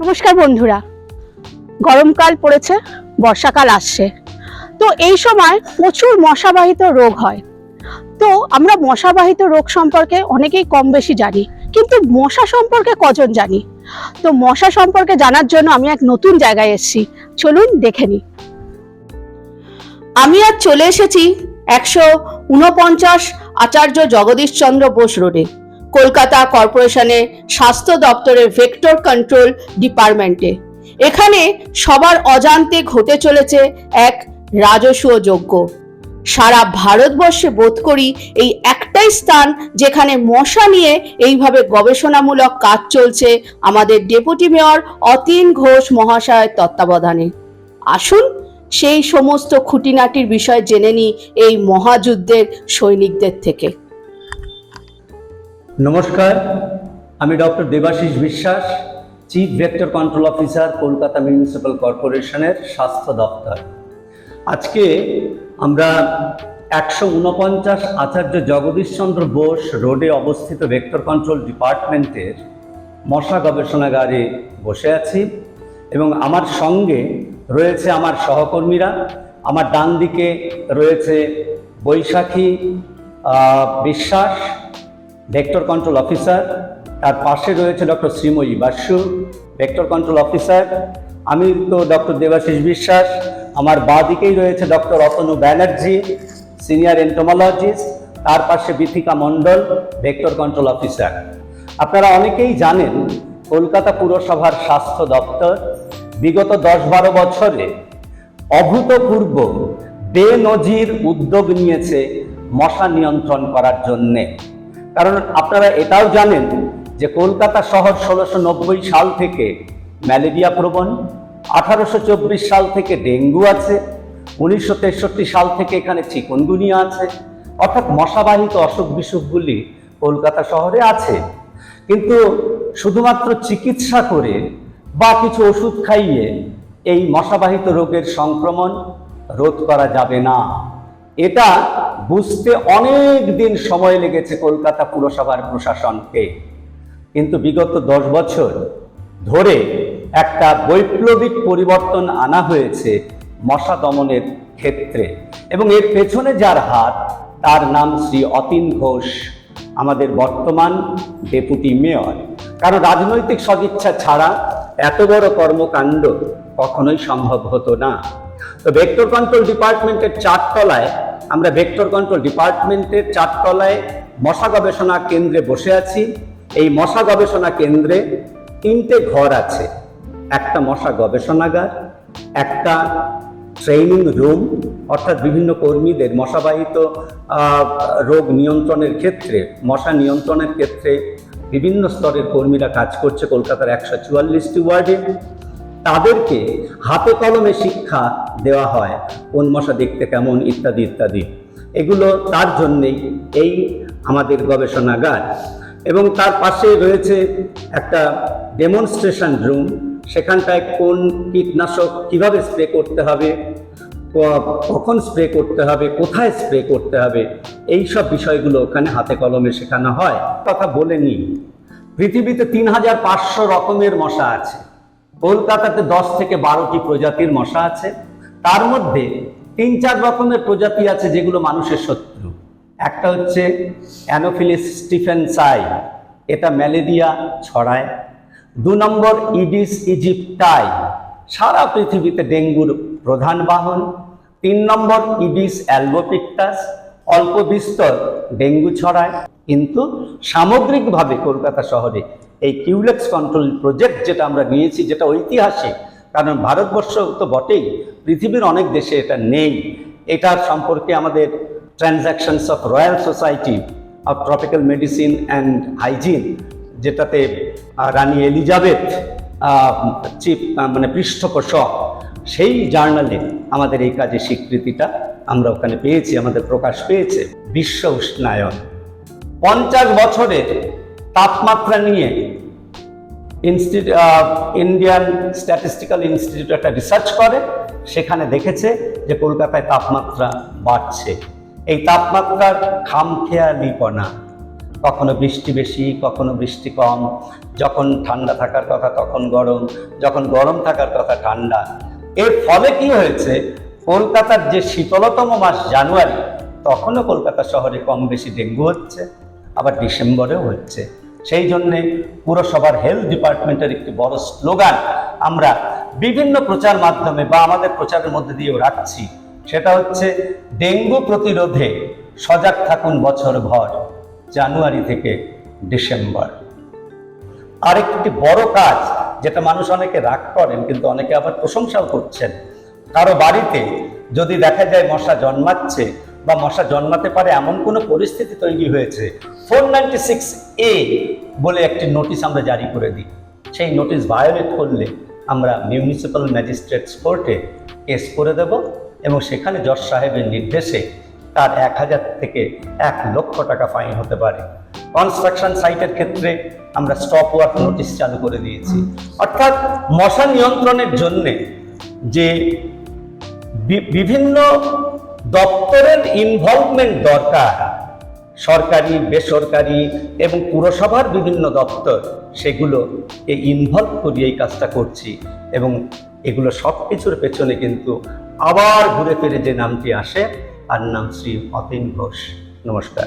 নমস্কার বন্ধুরা, গরমকাল পড়েছে, বর্ষাকাল আসছে। তো এই সময় প্রচুর মশাবাহিত রোগ হয়। তো আমরা মশাবাহিত রোগ সম্পর্কে অনেকেই কম বেশি জানি, কিন্তু মশা সম্পর্কে কজন জানি? তো মশা সম্পর্কে জানার জন্য আমি এক নতুন জায়গায় এসেছি, চলুন দেখে নিই। আমি আজ চলে এসেছি 149 আচার্য জগদীশচন্দ্র বোস রোডে, কলকাতা কর্পোরেশনের স্বাস্থ্য দপ্তরের ভেক্টর কন্ট্রোল ডিপার্টমেন্টে। এখানে সবার অজান্তে ঘটে চলেছে এক রাজস্ব যজ্ঞ। সারা ভারতবর্ষে বোধ করি এই একটাই স্থান যেখানে মশা নিয়ে এইভাবে গবেষণামূলক কাজ চলছে আমাদের ডেপুটি মেয়র অতীন ঘোষ মহাশয়ের তত্ত্বাবধানে। আসুন সেই সমস্ত খুঁটিনাটির বিষয় জেনে নিই এই মহাযুদ্ধের সৈনিকদের থেকে। নমস্কার, আমি ডক্টর দেবাশিস বিশ্বাস, chief vector control officer, Kolkata municipal কর্পোরেশনের স্বাস্থ্য দপ্তর। আজকে আমরা 149 আচার্য জগদীশচন্দ্র বোস রোডে অবস্থিত ভেক্টর কন্ট্রোল ডিপার্টমেন্টের মশা গবেষণাগারে বসে আছি এবং আমার সঙ্গে রয়েছে আমার সহকর্মীরা। আমার ডান দিকে রয়েছে বৈশাখী বিশ্বাস, ভেক্টর কন্ট্রোল অফিসার। তার পাশে রয়েছে doctor Srimoyee Basu, vector control officer. আমি তো ডক্টর দেবাশিস বিশ্বাস। আমার বাঁ দিকেই রয়েছে doctor Atanu Banerjee, senior entomologist. তার পাশে Bithika Mondal, vector control officer. আপনারা অনেকেই জানেন কলকাতা পুরসভার স্বাস্থ্য দপ্তর বিগত 10-12 বছরে অভূতপূর্ব বেনজির উদ্যোগ নিয়েছে মশা নিয়ন্ত্রণ করার জন্যে। কারণ আপনারা এটাও জানেন যে কলকাতা শহর 1690 সাল থেকে ম্যালেরিয়া প্রবণ, 1824 সাল থেকে ডেঙ্গু আছে, 1963 সাল থেকে এখানে চিকুনগুনিয়া আছে। অর্থাৎ মশাবাহিত অসুখ বিসুখগুলি কলকাতা শহরে আছে, কিন্তু শুধুমাত্র চিকিৎসা করে বা কিছু ওষুধ খাইয়ে এই মশাবাহিত রোগের সংক্রমণ রোধ করা যাবে না। এটা বুঝতে অনেক দিন সময় লেগেছে কলকাতা পুরসভার প্রশাসনকে, কিন্তু বিগত 10 বছর ধরে একটা বৈপ্লবিক পরিবর্তন আনা হয়েছে মশা দমনের ক্ষেত্রে, এবং এর পেছনে যার হাত তার নাম শ্রী অতীন ঘোষ, আমাদের বর্তমান ডেপুটি মেয়র। কারণ রাজনৈতিক সদিচ্ছা ছাড়া এত বড় কর্মকাণ্ড কখনোই সম্ভব হতো না। তো ভেক্টর কন্ট্রোল ডিপার্টমেন্টের 4 তলায় আমরা ভেক্টর কন্ট্রোল ডিপার্টমেন্টের 4 তলায় মশা গবেষণা কেন্দ্রে বসে আছি। এই মশা গবেষণা কেন্দ্রে 3টে ঘর আছে। একটা মশা গবেষণাগার, একটা ট্রেনিং রুম, অর্থাৎ বিভিন্ন কর্মীদের মশাবাহিত রোগ নিয়ন্ত্রণের ক্ষেত্রে, মশা নিয়ন্ত্রণের ক্ষেত্রে বিভিন্ন স্তরের কর্মীরা কাজ করছে কলকাতার 144টি ওয়ার্ডে। তাদেরকে হাতে কলমে শিক্ষা দেওয়া হয় কোন মশা দেখতে কেমন ইত্যাদি ইত্যাদি। এগুলো তার জন্যেই এই আমাদের গবেষণাগার। এবং তার পাশে রয়েছে একটা ডেমনস্ট্রেশন রুম। সেখানটায় কোন কীটনাশক কিভাবে স্প্রে করতে হবে, কখন স্প্রে করতে হবে, কোথায় স্প্রে করতে হবে, এই সব বিষয়গুলো ওখানে হাতে কলমে শেখানো হয়। কথা বলে নিই, পৃথিবীতে 3500 রকমের মশা আছে। কলকাতাতে 10 থেকে 12টি প্রজাতির মশা আছে। তার মধ্যে 3-4 রকমের প্রজাতি আছে যেগুলো মানুষের শত্রু। একটা হচ্ছে অ্যানোফিলিস স্টিফেনসাই, এটা ম্যালেরিয়া ছড়ায়। 2 নম্বর ইডিস ইজিপ্টাই, সারা পৃথিবীতে ডেঙ্গুর প্রধান বাহন। 3 নম্বর ইডিস অ্যালবোপিক্টাস, অল্প বিস্তর ডেঙ্গু ছড়ায়। কিন্তু সামগ্রিকভাবে কলকাতা শহরে এই কিউলেক্স কন্ট্রোল প্রজেক্ট যেটা আমরা নিয়েছি, যেটা ঐতিহাসিক, কারণ ভারতবর্ষ তো বটেই, পৃথিবীর অনেক দেশে এটা নেই। এটার সম্পর্কে আমাদের transactions of royal society of tropical medicine and hygiene, যেটাতে রানী এলিজাবেথ পৃষ্ঠপোষক, সেই জার্নালে আমাদের এই কাজের স্বীকৃতিটা আমরা ওখানে পেয়েছি, আমাদের প্রকাশ পেয়েছে। বিশ্ব উষ্ণায়ন 50 বছরের তাপমাত্রা নিয়ে ইন্ডিয়ান স্ট্যাটিস্টিক্যাল ইনস্টিটিউট একটা রিসার্চ করে, সেখানে দেখেছে যে কলকাতায় তাপমাত্রা বাড়ছে। এই তাপমাত্রার খামখেয়ালিপনা কখনো বৃষ্টি বেশি, কখনো বৃষ্টি কম, যখন ঠান্ডা থাকার কথা তখন গরম, যখন গরম থাকার কথা ঠান্ডা। এর ফলে কি হয়েছে, কলকাতার যে শীতলতম মাস জানুয়ারি, তখনও কলকাতা শহরে কম বেশি ডেঙ্গু হচ্ছে, আবার ডিসেম্বরেও হচ্ছে। সেই জন্যে পুরসভার হেলথ ডিপার্টমেন্টের একটি বড় স্লোগান আমরা বিভিন্ন প্রচার মাধ্যমে বা আমাদের প্রচারের মধ্যে দিয়েও রাখছি, সেটা হচ্ছে ডেঙ্গু প্রতিরোধে সজাগ থাকুন বছরভর, জানুয়ারি থেকে ডিসেম্বর। আরেকটি বড় কাজ, যেটা মানুষ অনেকে রাগ করেন কিন্তু অনেকে আবার প্রশংসাও করছেন, কারো বাড়িতে যদি দেখা যায় মশা জন্মাচ্ছে বা মশা জন্মাতে পারে এমন কোনো পরিস্থিতি তৈরি হয়েছে, 496A বলে একটি নোটিশ আমরা জারি করে দিই। সেই নোটিশ ভায়োলেট করলে আমরা মিউনিসিপ্যাল ম্যাজিস্ট্রেটস কোর্টে কেস করে দেব এবং সেখানে জজ সাহেবের নির্দেশে তার 1000 থেকে 1 লক্ষ টাকা ফাইন হতে পারে। কনস্ট্রাকশন সাইটের ক্ষেত্রে আমরা স্টপ ওয়ার্ক নোটিশ চালু করে দিয়েছি। অর্থাৎ মশা নিয়ন্ত্রণের জন্যে যে বিভিন্ন দপ্তরের ইনভলভমেন্ট দরকার, সরকারি, বেসরকারি এবং পুরসভার বিভিন্ন দপ্তর, সেগুলোকে ইনভলভ করিয়ে এই কাজটা করছি। এবং এগুলো সব কিছুর পেছনে কিন্তু আবার ঘুরে ফিরে যে নামটি আসে, তার নাম শ্রী অতীন ঘোষ। নমস্কার।